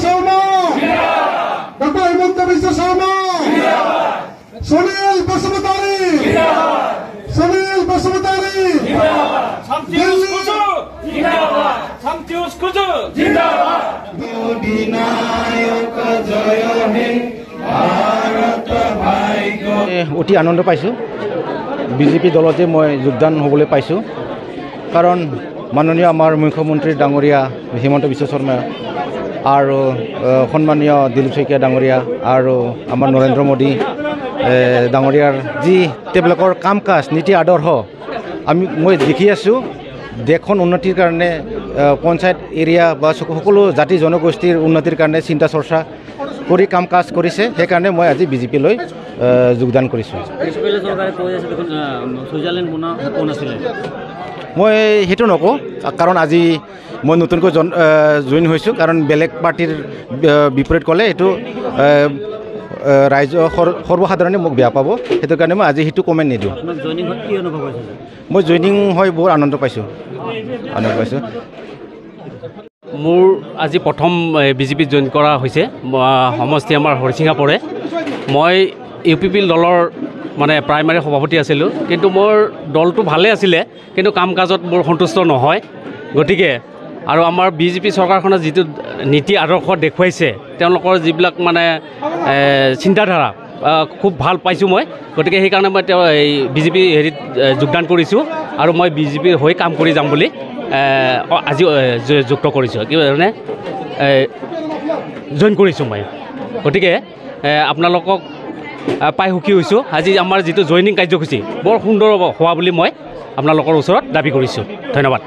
Sharma, doctor Himanta Biswa Sarma, Sunil বসুমতারি, Sunil বসুমতারি, অতি আনন্দ পাইছোঁ BJP দলতে মই যোগদান হ'বলৈ পাইছোঁ কাৰণ মাননীয় আমাৰ মুখ্যমন্ত্ৰী ডাঙৰীয়া হিমন্ত বিশ্ব শৰ্মা আৰু সন্মানীয় দিলীপ শইকীয়া ডাঙৰীয়া আৰু আমাৰ নৰেন্দ্ৰ মোদী ডাঙৰীয়াৰ যি তেওঁলোকৰ কাম কাজ নীতি আদৰ্শ মই দেখি আছোঁ দেশখন উন্নতিৰ কাৰণে পঞ্চায়ত এৰিয়া বা সকলো জাতি জনগোষ্ঠীৰ উন্নতিৰ কাৰণে চিন্তা চৰ্চা কৰি কাম কাজ কৰিছে সেইকাৰণে মই আজি বিজেপিলৈ যোগদান কৰিছোঁ মই সেইটো নকওঁ কাৰণ আজি মই নতুনকৈ জইন হৈছোঁ কাৰণ বেলেগ পাৰ্টিৰ বিপৰীত ক'লে এইটো ৰাইজ সৰ্বসাধাৰণে মোক বেয়া পাব সেইটো কাৰণে মই আজি সেইটো কমেণ্ট নিদিওঁ মই জইনিং হৈ বহুত আনন্দ পাইছোঁ মোৰ আজি প্ৰথম বিজেপিত জইন কৰা হৈছে সমষ্টি আমাৰ হৰিচিঙা পৰে মই ইউ পি পি দলৰ মানে প্ৰাইমাৰী সভাপতি আছিলোঁ কিন্তু মোৰ দলটো ভালে আছিলে কিন্তু কাম কাজত মোৰ সন্তুষ্ট নহয় গতিকে আৰু আমাৰ বিজেপি চৰকাৰখনে যিটো নীতি আদৰ্শ দেখুৱাইছে তেওঁলোকৰ যিবিলাক মানে চিন্তাধাৰা খুব ভাল পাইছোঁ মই গতিকে সেইকাৰণে মই এই বিজেপি হেৰিত যোগদান কৰিছোঁ আৰু মই বিজেপিৰ হৈ কাম কৰি যাম বুলি আজি যুক্ত কৰিছোঁ কি মানে জইন কৰিছোঁ মই গতিকে আপোনালোকক পাই সুখী হৈছোঁ আজি আমাৰ যিটো জইনিং কাৰ্যসূচী বৰ সুন্দৰ হোৱা বুলি মই আপোনালোকৰ ওচৰত দাবী কৰিছোঁ ধন্যবাদ